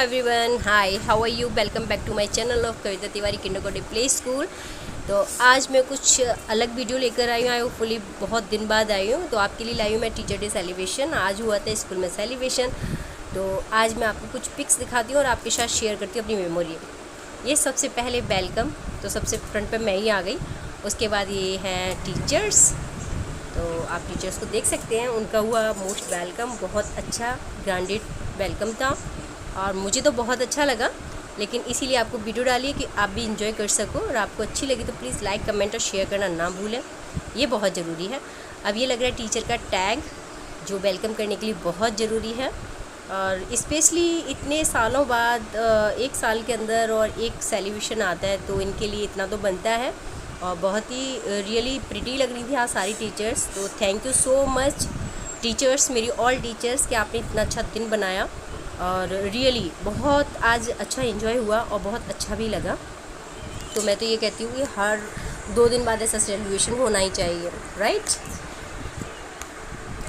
Everyone, hi, how are you. Welcome back to my channel of Kavita Tiwari kindergarten play school. तो आज मैं कुछ अलग वीडियो लेकर आई हूँ। फुली बहुत दिन बाद आई हूँ, तो आपके लिए लाई हूँ मैं टीचर डे सेलिब्रेशन। आज हुआ था स्कूल में सेलिब्रेशन, तो आज मैं आपको कुछ पिक्स दिखाती हूँ और आपके साथ शेयर करती हूँ अपनी मेमोरी। ये सबसे पहले वेलकम, तो सबसे फ्रंट पे मैं ही आ गई। उसके बाद ये हैं टीचर्स, तो आप टीचर्स को देख सकते हैं। उनका हुआ मोस्ट वेलकम, बहुत अच्छा ग्रांडेड वेलकम था और मुझे तो बहुत अच्छा लगा। लेकिन इसीलिए आपको वीडियो डाली है कि आप भी इंजॉय कर सको, और आपको अच्छी लगी तो प्लीज़ लाइक कमेंट और शेयर करना ना भूलें, ये बहुत ज़रूरी है। अब ये लग रहा है टीचर का टैग, जो वेलकम करने के लिए बहुत ज़रूरी है। और स्पेशली इतने सालों बाद एक साल के अंदर और एक सेलिब्रेशन आता है, तो इनके लिए इतना तो बनता है। और बहुत ही रियली प्रिटी लग रही थी आज सारी टीचर्स। तो thank you so much teachers, मेरी ऑल टीचर्स, कि आपने इतना अच्छा दिन बनाया। और रियली बहुत आज अच्छा एंजॉय हुआ और बहुत अच्छा भी लगा। तो मैं तो ये कहती हूँ कि हर 2 दिन बाद ऐसा सेलिब्रेशन होना ही चाहिए, राइट।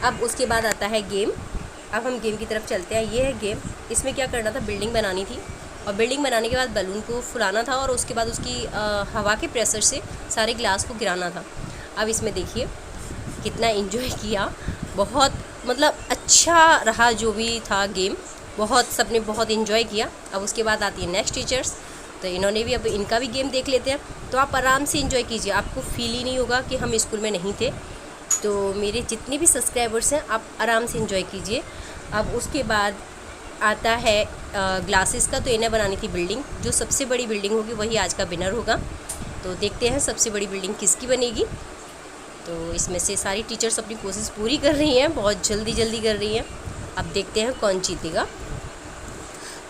अब उसके बाद आता है गेम। अब हम गेम की तरफ चलते हैं। ये है गेम। इसमें क्या करना था, बिल्डिंग बनानी थी, और बिल्डिंग बनाने के बाद बलून को फुलाना था, और उसके बाद उसकी हवा के प्रेशर से सारे ग्लास को गिराना था। अब इसमें देखिए कितना एंजॉय किया, बहुत मतलब अच्छा रहा जो भी था गेम, बहुत सबने बहुत एंजॉय किया। अब उसके बाद आती है नेक्स्ट टीचर्स, तो इन्होंने भी, अब इनका भी गेम देख लेते हैं। तो आप आराम से एंजॉय कीजिए, आपको फील ही नहीं होगा कि हम स्कूल में नहीं थे। तो मेरे जितने भी सब्सक्राइबर्स हैं, आप आराम से एंजॉय कीजिए। अब उसके बाद आता है ग्लासेस का। तो इन्हें बनानी थी बिल्डिंग, जो सबसे बड़ी बिल्डिंग होगी वही आज का विनर होगा। तो देखते हैं सबसे बड़ी बिल्डिंग किसकी बनेगी। तो इसमें से सारी टीचर्स अपनी कोशिश पूरी कर रही हैं, बहुत जल्दी कर रही हैं। अब देखते हैं कौन जीतेगा।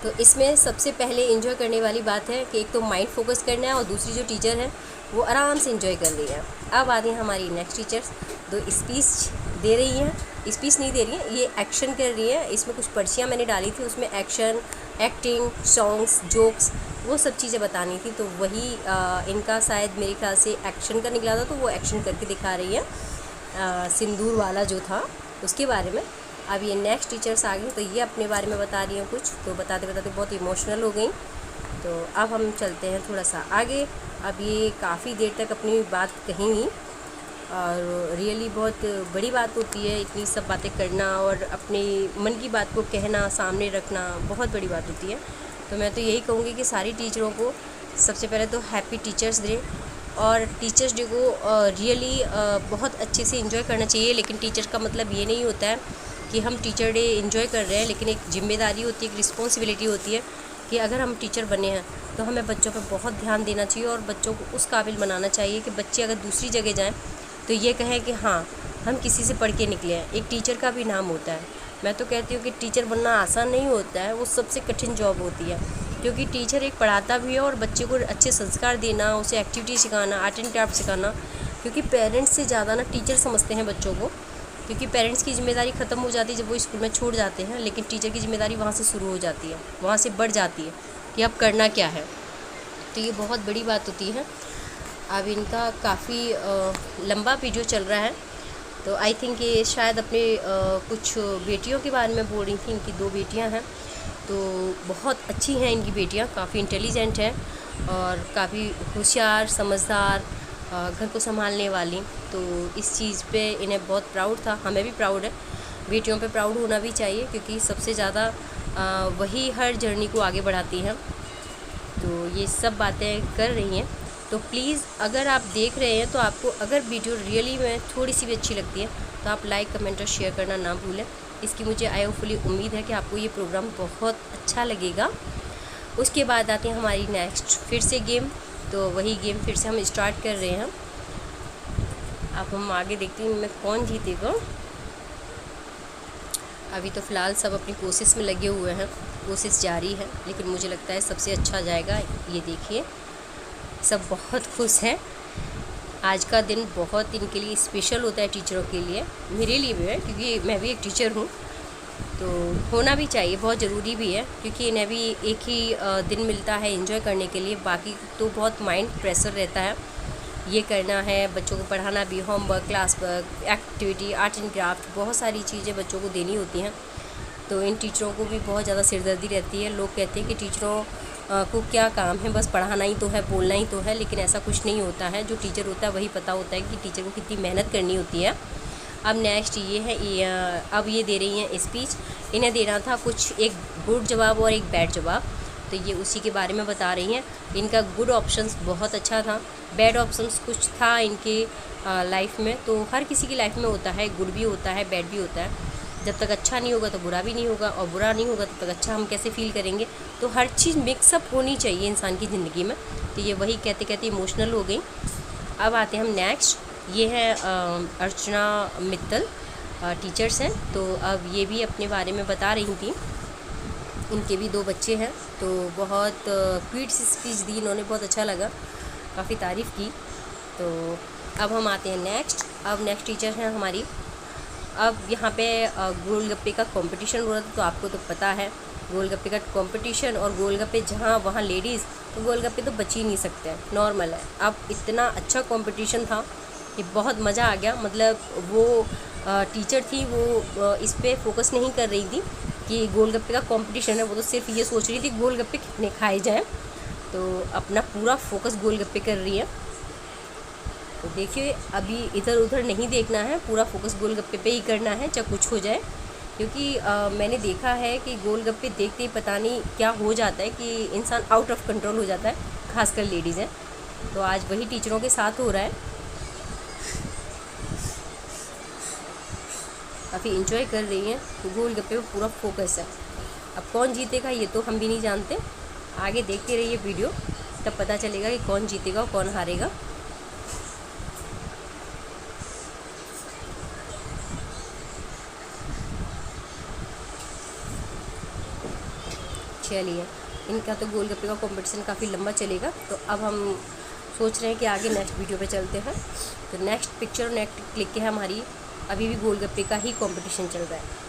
तो इसमें सबसे पहले एंजॉय करने वाली बात है कि एक तो माइंड फोकस करना है, और दूसरी जो टीचर है वो आराम से एंजॉय कर रही है। अब आती हैं हमारी नेक्स्ट टीचर्स, तो स्पीच दे रही हैं, स्पीच नहीं दे रही हैं, ये एक्शन कर रही है। इसमें कुछ पर्चियाँ मैंने डाली थी, उसमें एक्शन, एक्टिंग, सॉन्ग्स, जोक्स, वो सब चीज़ें बतानी थी। तो वही इनका शायद मेरे ख्याल से एक्शन का निकला था, तो वो एक्शन करके दिखा रही है। सिंदूर वाला जो था उसके बारे में। अब ये नेक्स्ट टीचर्स आ गई, तो ये अपने बारे में बता रही हैं कुछ, तो बताते बताते बहुत इमोशनल हो गई। तो अब हम चलते हैं थोड़ा सा आगे। अब ये काफ़ी देर तक अपनी बात कहेंगी, और रियली बहुत बड़ी बात होती है इतनी सब बातें करना, और अपने मन की बात को कहना, सामने रखना, बहुत बड़ी बात होती है। तो मैं तो यही कहूँगी कि सारी टीचरों को सबसे पहले तो हैप्पी टीचर्स डे, और टीचर्स डे को रियली बहुत अच्छे से एंजॉय करना चाहिए। लेकिन टीचर का मतलब ये नहीं होता है कि हम टीचर डे एंजॉय कर रहे हैं, लेकिन एक जिम्मेदारी होती है, एक रिस्पॉन्सिबिलिटी होती है कि अगर हम टीचर बने हैं तो हमें बच्चों पर बहुत ध्यान देना चाहिए, और बच्चों को उस काबिल बनाना चाहिए कि बच्चे अगर दूसरी जगह जाएं तो ये कहें कि हाँ, हम किसी से पढ़ के निकले हैं। एक टीचर का भी नाम होता है। मैं तो कहती हूँ कि टीचर बनना आसान नहीं होता है, वो सबसे कठिन जॉब होती है, क्योंकि टीचर एक पढ़ाता भी है, और बच्चे को अच्छे संस्कार देना, उसे एक्टिविटी सिखाना, आर्ट एंड क्राफ्ट सिखाना। क्योंकि पेरेंट्स से ज़्यादा ना टीचर समझते हैं बच्चों को, क्योंकि पेरेंट्स की जिम्मेदारी ख़त्म हो जाती है जब वो स्कूल में छोड़ जाते हैं, लेकिन टीचर की जिम्मेदारी वहाँ से शुरू हो जाती है, वहाँ से बढ़ जाती है कि अब करना क्या है। तो ये बहुत बड़ी बात होती है। अब इनका काफ़ी लंबा वीडियो चल रहा है, तो आई थिंक ये शायद अपने कुछ बेटियों के बारे में बोल रही थी। इनकी 2 बेटियां हैं, तो बहुत अच्छी हैं इनकी बेटियां, काफ़ी इंटेलिजेंट हैं और काफ़ी होशियार, समझदार, घर को संभालने वाली। तो इस चीज़ पे इन्हें बहुत प्राउड था, हमें भी प्राउड है। बेटियों पे प्राउड होना भी चाहिए, क्योंकि सबसे ज़्यादा वही हर जर्नी को आगे बढ़ाती हैं। तो ये सब बातें कर रही हैं। तो प्लीज़ अगर आप देख रहे हैं, तो आपको अगर वीडियो रियली में थोड़ी सी भी अच्छी लगती है, तो आप लाइक कमेंट और शेयर करना ना भूलें। इसकी मुझे आईफुली उम्मीद है कि आपको ये प्रोग्राम बहुत अच्छा लगेगा। उसके बाद आते हैं हमारी नेक्स्ट फिर से गेम। तो वही गेम फिर से हम स्टार्ट कर रहे हैं। अब हम आगे देखते हैं इनमें कौन जीतेगा। अभी तो फ़िलहाल सब अपनी कोशिश में लगे हुए हैं, कोशिश जारी है, लेकिन मुझे लगता है सबसे अच्छा जाएगा। ये देखिए, सब बहुत खुश हैं। आज का दिन बहुत इनके लिए स्पेशल होता है, टीचरों के लिए, मेरे लिए भी है, क्योंकि मैं भी एक टीचर हूँ। तो होना भी चाहिए, बहुत ज़रूरी भी है, क्योंकि इन्हें भी एक ही दिन मिलता है एंजॉय करने के लिए। बाकी तो बहुत माइंड प्रेशर रहता है, ये करना है, बच्चों को पढ़ाना भी, homework, class work, activity, art and craft, बहुत सारी चीज़ें बच्चों को देनी होती हैं। तो इन टीचरों को भी बहुत ज़्यादा सिरदर्दी रहती है। लोग कहते हैं कि टीचरों को क्या काम है, बस पढ़ाना ही तो है, बोलना ही तो है, लेकिन ऐसा कुछ नहीं होता है। जो टीचर होता है वही पता होता है कि टीचर को कितनी मेहनत करनी होती है। अब नेक्स्ट ये है, अब ये दे रही हैं स्पीच। इन्हें देना था कुछ एक गुड जवाब और एक बैड जवाब, तो ये उसी के बारे में बता रही हैं। इनका गुड ऑप्शंस बहुत अच्छा था, बैड ऑप्शंस कुछ था इनके लाइफ में। तो हर किसी की लाइफ में होता है, गुड भी होता है, बैड भी होता है। जब तक अच्छा नहीं होगा तो बुरा भी नहीं होगा, और बुरा नहीं होगा तब तक अच्छा हम कैसे फील करेंगे। तो हर चीज़ मिक्सअप होनी चाहिए इंसान की ज़िंदगी में। तो ये वही कहते कहते इमोशनल हो गई। अब आते हैं हम नेक्स्ट, ये है अर्चना मित्तल, टीचर्स हैं। तो अब ये भी अपने बारे में बता रही थी। इनके भी 2 बच्चे हैं, तो बहुत क्यूट सी स्पीच दी इन्होंने, बहुत अच्छा लगा, काफ़ी तारीफ़ की। तो अब हम आते हैं नेक्स्ट। अब नेक्स्ट टीचर हैं हमारी। अब यहाँ पे गोलगप्पे का कंपटीशन हो रहा था, तो आपको तो पता है गोलगप्पे का कंपटीशन, और गोलगप्पे जहाँ वहाँ लेडीज़, तो गोलगप्पे तो बच ही नहीं सकते हैं, नॉर्मल है। अब इतना अच्छा कंपटीशन था कि बहुत मज़ा आ गया। मतलब वो टीचर थी, वो इस पर फोकस नहीं कर रही थी कि गोलगप्पे का कंपटीशन है, वो तो सिर्फ ये सोच रही थी गोलगप्पे कितने खाए जाएँ। तो अपना पूरा फोकस गोलगप्पे कर रही है। तो देखिए, अभी इधर उधर नहीं देखना है, पूरा फोकस गोलगप्पे पे ही करना है, चाहे कुछ हो जाए। क्योंकि मैंने देखा है कि गोलगप्पे देखते ही पता नहीं क्या हो जाता है कि इंसान आउट ऑफ कंट्रोल हो जाता है, खासकर लेडीज़ हैं। तो आज वही टीचरों के साथ हो रहा है। काफ़ी इंजॉय कर रही हैं, गोलगप्पे पे पूरा फोकस है। अब कौन जीतेगा ये तो हम भी नहीं जानते, आगे देखते रहिए वीडियो, तब पता चलेगा कि कौन जीतेगा और कौन हारेगा। चलिए, इनका तो गोलगप्पे का कंपटीशन काफ़ी लंबा चलेगा। तो अब हम सोच रहे हैं कि आगे नेक्स्ट वीडियो पे चलते हैं। तो नेक्स्ट पिक्चर और नेक्स्ट क्लिक है हमारी, अभी भी गोलगप्पे का ही कंपटीशन चल रहा है।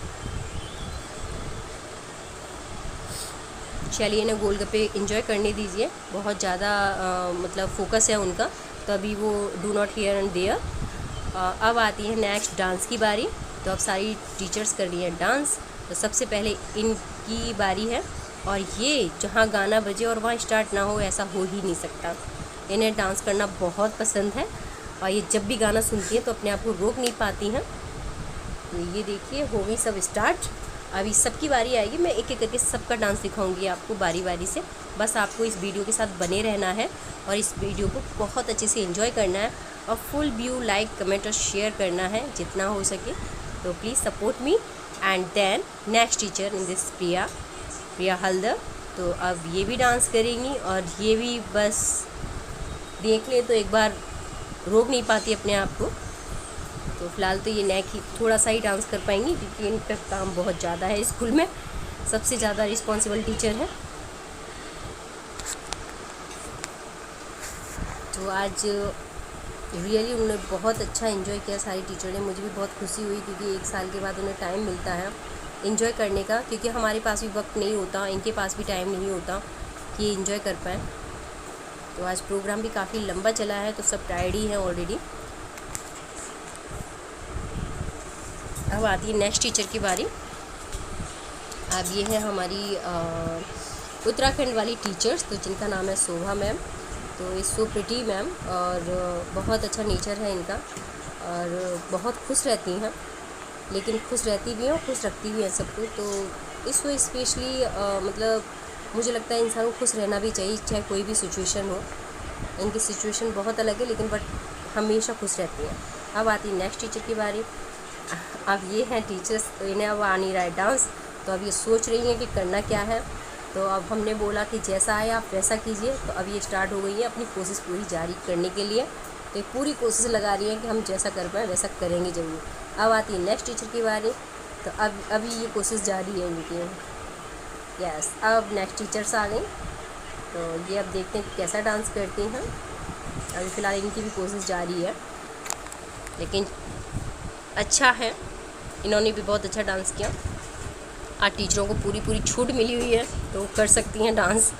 चलिए, इन्हें गोलगप्पे एंजॉय करने दीजिए, बहुत ज़्यादा मतलब फोकस है उनका। तो अभी वो do not here and there. अब आती है नेक्स्ट डांस की बारी। तो अब सारी टीचर्स कर रही हैं डांस। तो सबसे पहले इनकी बारी है, और ये जहाँ गाना बजे और वहाँ स्टार्ट ना हो, ऐसा हो ही नहीं सकता। इन्हें डांस करना बहुत पसंद है, और ये जब भी गाना सुनती हैं तो अपने आप को रोक नहीं पाती हैं। तो ये देखिए, हो गई सब स्टार्ट। अभी सबकी बारी आएगी, मैं एक एक करके सबका डांस दिखाऊंगी आपको बारी बारी से। बस आपको इस वीडियो के साथ बने रहना है, और इस वीडियो को बहुत अच्छे से एंजॉय करना है, और फुल व्यू लाइक कमेंट और शेयर करना है जितना हो सके। तो please support me. And then next teacher in this Priya Haldar. तो अब ये भी डांस करेंगी, और ये भी बस देख ले तो एक बार रोक नहीं पाती अपने आप को। तो फ़िलहाल तो ये नेक ही थोड़ा सा ही डांस कर पाएंगी, क्योंकि इन पर काम बहुत ज़्यादा है, स्कूल में सबसे ज़्यादा रिस्पॉन्सिबल टीचर है। तो आज रियली उन्होंने बहुत अच्छा एंजॉय किया, सारी टीचर ने। मुझे भी बहुत खुशी हुई, क्योंकि 1 साल के बाद उन्हें टाइम मिलता है एंजॉय करने का, क्योंकि हमारे पास भी वक्त नहीं होता, इनके पास भी टाइम नहीं होता कि एंजॉय कर पाएँ। तो आज प्रोग्राम भी काफ़ी लंबा चला है, तो सब टायर्ड ही हैं ऑलरेडी। अब आती है नेक्स्ट टीचर की बारी। अब ये है हमारी उत्तराखंड वाली टीचर्स, तो जिनका नाम है शोभा मैम। तो ये सो प्रिटी मैम, और बहुत अच्छा नेचर है इनका, और बहुत खुश रहती हैं, लेकिन खुश रहती भी हैं और खुश रखती भी हैं सबको। तो इसको स्पेशली मतलब मुझे लगता है इंसान को खुश रहना भी चाहिए, चाहे कोई भी सिचुएशन हो। इनकी सिचुएशन बहुत अलग है, लेकिन बट हमेशा खुश रहती हैं। अब आती है नेक्स्ट टीचर की बारी। अब ये हैं टीचर्स, तो इन्हें अब आ नहीं रहा है डांस, तो अब ये सोच रही हैं कि करना क्या है। तो अब हमने बोला कि जैसा आए आप वैसा कीजिए। तो अब ये स्टार्ट हो गई है अपनी कोशिश पूरी जारी करने के लिए। तो ये पूरी कोशिश लगा रही हैं कि हम जैसा कर पाएँ वैसा करेंगे ज़रूर। अब आती है नेक्स्ट टीचर की बारी। तो अब अभी ये कोशिश जारी है इनकी। यस, अब नेक्स्ट टीचर्स आ गई, तो ये अब देखते हैं कैसा डांस करती हैं। अभी फ़िलहाल इनकी भी कोशिश जारी है, लेकिन अच्छा है, इन्होंने भी बहुत अच्छा डांस किया। आज टीचरों को पूरी छूट मिली हुई है, तो कर सकती हैं डांस।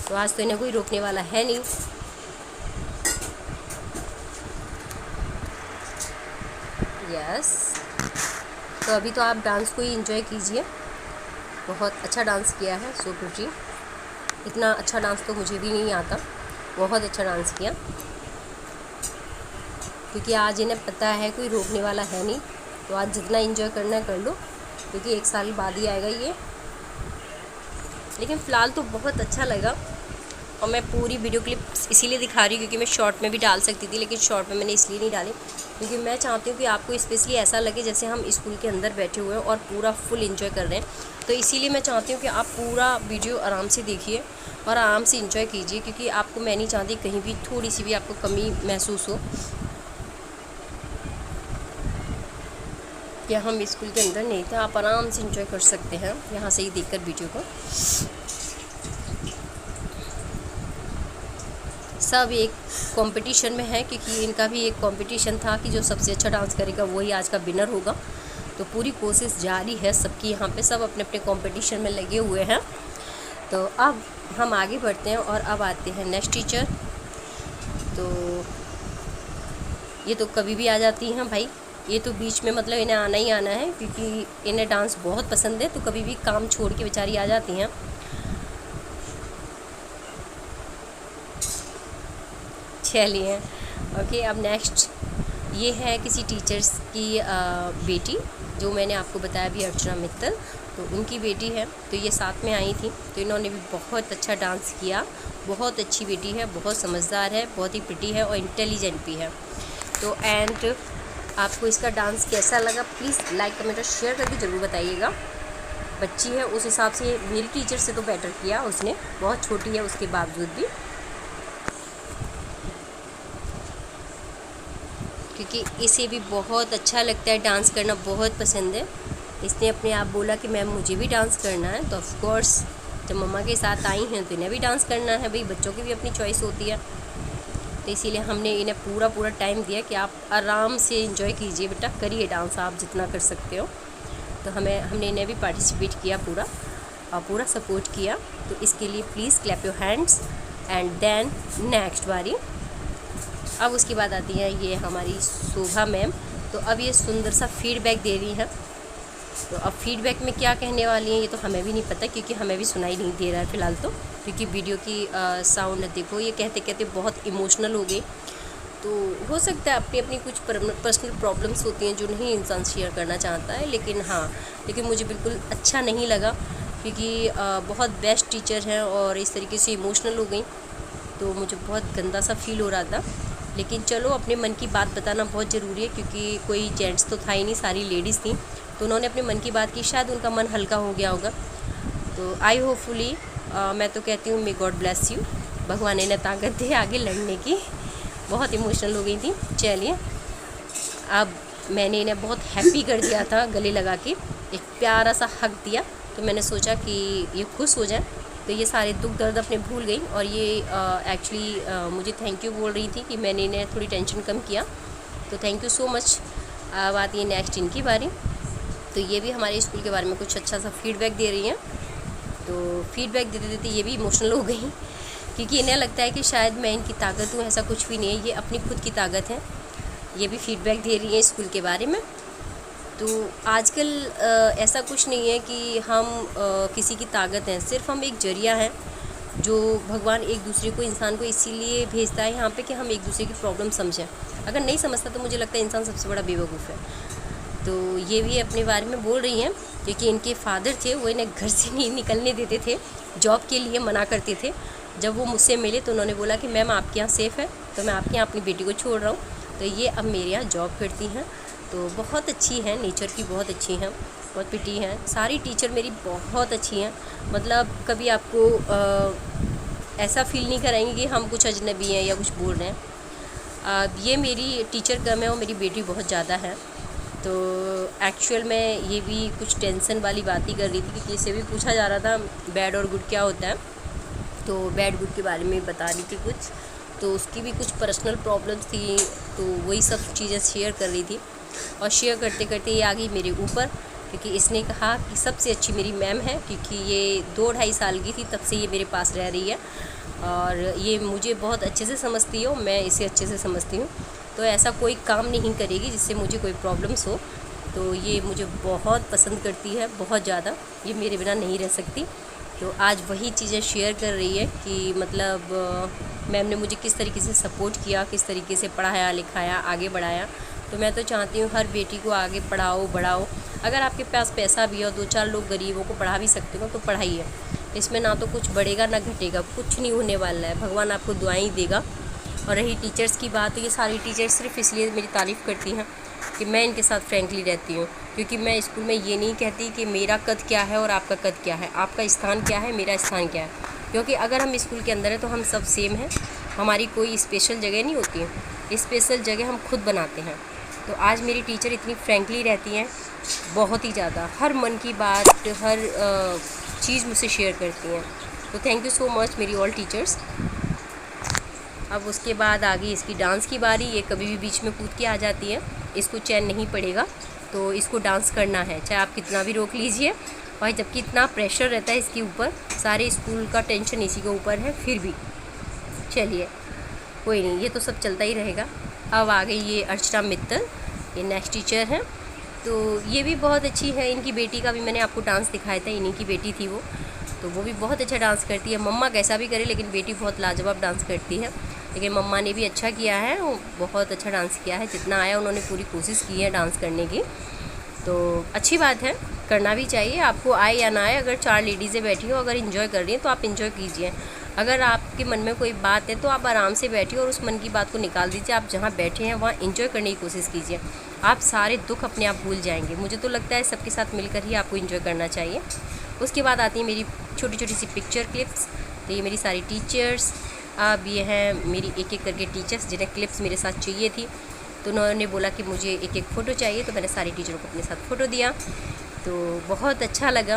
तो आज तो इन्हें कोई रोकने वाला है नहीं। यस, तो अभी तो आप डांस को ही एंजॉय कीजिए, बहुत अच्छा डांस किया है, सो प्रिटी। इतना अच्छा डांस तो मुझे भी नहीं आता, बहुत अच्छा डांस किया। क्योंकि आज इन्हें पता है कोई रोकने वाला है नहीं, तो आज जितना एंजॉय करना है कर लो, क्योंकि 1 साल बाद ही आएगा ये। लेकिन फ़िलहाल तो बहुत अच्छा लगा, और मैं पूरी वीडियो क्लिप इसीलिए दिखा रही हूँ क्योंकि मैं शॉर्ट में भी डाल सकती थी, लेकिन शॉर्ट में मैंने इसलिए नहीं डाली क्योंकि मैं चाहती हूँ कि आपको स्पेशली ऐसा लगे जैसे हम स्कूल के अंदर बैठे हुए हैं और पूरा फुल एंजॉय कर रहे हैं। तो इसीलिए मैं चाहती हूँ कि आप पूरा वीडियो आराम से देखिए और आराम से एंजॉय कीजिए, क्योंकि आपको मैं नहीं चाहती कहीं भी थोड़ी सी भी आपको कमी महसूस हो कि हम स्कूल के अंदर नहीं थे। आप आराम से एंजॉय कर सकते हैं यहाँ से ही देखकर वीडियो को। सब एक कंपटीशन में है, क्योंकि इनका भी एक कंपटीशन था कि जो सबसे अच्छा डांस करेगा वही आज का विनर होगा। तो पूरी कोशिश जारी है सबकी यहाँ पे, सब अपने अपने कंपटीशन में लगे हुए हैं। तो अब हम आगे बढ़ते हैं और अब आते हैं नेक्स्ट टीचर। तो ये तो कभी भी आ जाती हैं भाई, ये तो बीच में मतलब इन्हें आना ही आना है, क्योंकि इन्हें डांस बहुत पसंद है, तो कभी भी काम छोड़ के बेचारी आ जाती हैं। चलिए ओके, अब नेक्स्ट ये है किसी टीचर्स की बेटी, जो मैंने आपको बताया भी, अर्चना मित्तल। तो उनकी बेटी है, तो ये साथ में आई थी, तो इन्होंने भी बहुत अच्छा डांस किया। बहुत अच्छी बेटी है, बहुत समझदार है, बहुत ही प्रिटी है और इंटेलिजेंट भी है। तो एंड आपको इसका डांस कैसा लगा प्लीज़ लाइक कमेंट और शेयर करके ज़रूर बताइएगा। बच्ची है, उस हिसाब से मेरी टीचर से तो बेटर किया उसने, बहुत छोटी है उसके बावजूद भी, क्योंकि इसे भी बहुत अच्छा लगता है डांस करना, बहुत पसंद है। इसने अपने आप बोला कि मैम मुझे भी डांस करना है, तो ऑफ कोर्स जब मम्मा के साथ आई हैं तो इन्हें भी डांस करना है, भाई बच्चों की भी अपनी चॉइस होती है। तो इसीलिए हमने इन्हें पूरा टाइम दिया कि आप आराम से एंजॉय कीजिए बेटा, करिए डांस आप जितना कर सकते हो। तो हमने इन्हें भी पार्टिसिपेट किया पूरा, और पूरा सपोर्ट किया। तो इसके लिए please clap your hands. And then next बारी, अब उसके बाद आती है ये हमारी शोभा मैम। तो अब ये सुंदर सा फीडबैक दे रही हैं। तो अब फीडबैक में क्या कहने वाली हैं ये तो हमें भी नहीं पता, क्योंकि हमें भी सुनाई नहीं दे रहा है फ़िलहाल तो, क्योंकि वीडियो की साउंड देखो, ये कहते कहते बहुत इमोशनल हो गई। तो हो सकता है अपनी अपनी कुछ पर्सनल प्रॉब्लम्स होती हैं जो नहीं इंसान शेयर करना चाहता है, लेकिन मुझे बिल्कुल अच्छा नहीं लगा, क्योंकि बहुत बेस्ट टीचर हैं और इस तरीके से इमोशनल हो गई, तो मुझे बहुत गंदा सा फील हो रहा था। लेकिन चलो, अपने मन की बात बताना बहुत ज़रूरी है, क्योंकि कोई जेंट्स तो था ही नहीं, सारी लेडीज़ थी, तो उन्होंने अपने मन की बात की, शायद उनका मन हल्का हो गया होगा। तो आई होपफुली मैं तो कहती हूँ मे गॉड ब्लेस यू, भगवान इन्हें ताकत दे आगे लड़ने की। बहुत इमोशनल हो गई थी। चलिए, अब मैंने इन्हें बहुत हैप्पी कर दिया था, गले लगा के एक प्यारा सा हक दिया, तो मैंने सोचा कि ये खुश हो जाए, तो ये सारे दुख दर्द अपने भूल गई, और ये एक्चुअली मुझे थैंक यू बोल रही थी कि मैंने इन्हें थोड़ी टेंशन कम किया, तो थैंक यू सो मच। अब आती है नेक्स्ट इनकी बारी। तो ये भी हमारे स्कूल के बारे में कुछ अच्छा सा फीडबैक दे रही हैं। तो फीडबैक देते देते ये भी इमोशनल हो गई, क्योंकि इन्हें लगता है कि शायद मैं इनकी ताकत हूँ, ऐसा कुछ भी नहीं है, ये अपनी खुद की ताकत है। ये भी फीडबैक दे रही हैं स्कूल के बारे में। तो आजकल ऐसा कुछ नहीं है कि हम किसी की ताकत हैं, सिर्फ हम एक जरिया हैं, जो भगवान एक दूसरे को, इंसान को इसीलिए भेजता है यहाँ पे कि हम एक दूसरे की प्रॉब्लम समझें। अगर नहीं समझता तो मुझे लगता है इंसान सबसे बड़ा बेवकूफ़ है। तो ये भी अपने बारे में बोल रही हैं, क्योंकि इनके फादर थे वो इन्हें घर से नहीं निकलने देते थे, जॉब के लिए मना करते थे। जब वो मुझसे मिले तो उन्होंने बोला कि मैम आपके यहाँ सेफ़ है, तो मैं आपके यहाँ अपनी बेटी को छोड़ रहा हूँ। तो ये अब मेरे यहाँ जॉब करती हैं, तो बहुत अच्छी हैं, नेचर की बहुत अच्छी हैं, बहुत पिटी हैं। सारी टीचर मेरी बहुत अच्छी हैं, मतलब कभी आपको ऐसा फील नहीं कराएंगे कि हम कुछ अजनबी हैं या कुछ बोल रहे हैं। ये मेरी टीचर कम है और मेरी बेटी बहुत ज़्यादा है। तो एक्चुअल में ये भी कुछ टेंशन वाली बात ही कर रही थी, क्योंकि इससे भी पूछा जा रहा था बैड और गुड क्या होता है, तो बैड गुड के बारे में बता रही थी कुछ, तो उसकी भी कुछ पर्सनल प्रॉब्लम्स थी, तो वही सब चीज़ें शेयर कर रही थी। और शेयर करते करते ये आ गई मेरे ऊपर, क्योंकि इसने कहा कि सबसे अच्छी मेरी मैम है, क्योंकि ये 2-2.5 साल की थी तब से ये मेरे पास रह रही है, और ये मुझे बहुत अच्छे से समझती है, मैं इसे अच्छे से समझती हूँ। तो ऐसा कोई काम नहीं करेगी जिससे मुझे कोई प्रॉब्लम्स हो। तो ये मुझे बहुत पसंद करती है, बहुत ज़्यादा, ये मेरे बिना नहीं रह सकती। तो आज वही चीज़ें शेयर कर रही है कि मतलब मैम ने मुझे किस तरीके से सपोर्ट किया, किस तरीके से पढ़ाया लिखाया, आगे बढ़ाया। तो मैं तो चाहती हूँ हर बेटी को आगे पढ़ाओ बढ़ाओ। अगर आपके पास पैसा भी है और 2-4 लोग गरीबों को पढ़ा भी सकते हो तो पढ़ाइए। इसमें ना तो कुछ बढ़ेगा ना घटेगा, कुछ नहीं होने वाला है, भगवान आपको दुआएं देगा। और रही टीचर्स की बात, तो ये सारी टीचर्स सिर्फ इसलिए मेरी तारीफ़ करती हैं कि मैं इनके साथ फ्रैंकली रहती हूँ, क्योंकि मैं स्कूल में ये नहीं कहती कि मेरा कद क्या है और आपका कद क्या है, आपका स्थान क्या है, मेरा स्थान क्या है। क्योंकि अगर हम स्कूल के अंदर हैं तो हम सब सेम हैं, हमारी कोई स्पेशल जगह नहीं होती है, स्पेशल जगह हम खुद बनाते हैं। तो आज मेरी टीचर इतनी फ्रैंकली रहती हैं, बहुत ही ज़्यादा, हर मन की बात, हर चीज़ मुझसे शेयर करती हैं। तो थैंक यू सो मच मेरी ऑल टीचर्स। अब उसके बाद आ गई इसकी डांस की बारी। ये कभी भी बीच में कूद के आ जाती है, इसको चैन नहीं पड़ेगा, तो इसको डांस करना है, चाहे आप कितना भी रोक लीजिए। और जबकि इतना प्रेशर रहता है इसके ऊपर, सारे स्कूल का टेंशन इसी के ऊपर है, फिर भी चलिए कोई नहीं, ये तो सब चलता ही रहेगा। अब आ गई ये अर्चना मित्तल, ये नेक्स्ट टीचर हैं। तो ये भी बहुत अच्छी है, इनकी बेटी का भी मैंने आपको डांस दिखाया था, इन्हीं की बेटी थी वो, तो वो भी बहुत अच्छा डांस करती है। मम्मा कैसा भी करे लेकिन बेटी बहुत लाजवाब डांस करती है। लेकिन मम्मा ने भी अच्छा किया है, वो बहुत अच्छा डांस किया है, जितना आया उन्होंने पूरी कोशिश की है डांस करने की। तो अच्छी बात है, करना भी चाहिए, आपको आए या ना आए। अगर 4 लेडीज़ें बैठी हो, अगर इन्जॉय कर रही हैं तो आप इन्जॉय कीजिए। अगर आपके मन में कोई बात है तो आप आराम से बैठिए और उस मन की बात को निकाल दीजिए। आप जहाँ बैठे हैं वहाँ इन्जॉय करने की कोशिश कीजिए, आप सारे दुख अपने आप भूल जाएंगे। मुझे तो लगता है सबके साथ मिलकर ही आपको इन्जॉय करना चाहिए। उसके बाद आती है मेरी छोटी छोटी सी पिक्चर क्लिप्स। तो ये मेरी सारी टीचर्स, अब ये हैं मेरी एक एक करके टीचर्स जिन्हें क्लिप्स मेरे साथ चाहिए थी। तो उन्होंने बोला कि मुझे एक एक फ़ोटो चाहिए, तो मैंने सारी टीचरों को अपने साथ फ़ोटो दिया, तो बहुत अच्छा लगा।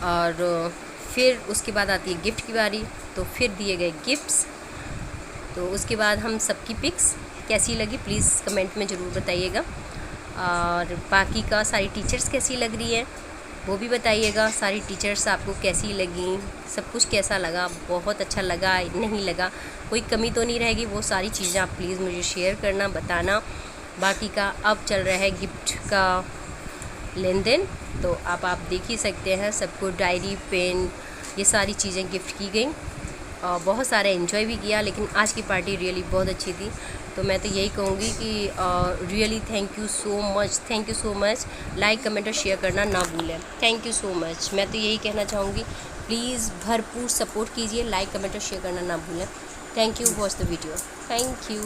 और फिर उसके बाद आती है गिफ्ट की बारी, तो फिर दिए गए गिफ्ट्स। तो उसके बाद हम सबकी पिक्स कैसी लगी प्लीज़ कमेंट में ज़रूर बताइएगा। और बाकी का सारी टीचर्स कैसी लग रही है वो भी बताइएगा। सारी टीचर्स आपको कैसी लगी, सब कुछ कैसा लगा, बहुत अच्छा लगा, नहीं लगा, कोई कमी तो नहीं रहेगी, वो सारी चीज़ें आप प्लीज़ मुझे शेयर करना, बताना। बाकी का अब चल रहा है गिफ्ट का लेन देन, तो आप देख ही सकते हैं, सबको डायरी पेन ये सारी चीज़ें गिफ्ट की गई और बहुत सारा एंजॉय भी किया। लेकिन आज की पार्टी रियली बहुत अच्छी थी, तो मैं तो यही कहूँगी कि really thank you so much. Like comment और शेयर करना ना भूलें। Thank you so much. मैं तो यही कहना चाहूँगी, प्लीज़ भरपूर सपोर्ट कीजिए, लाइक कमेंट और शेयर करना ना भूलें। Thank you, watch the video, thank you.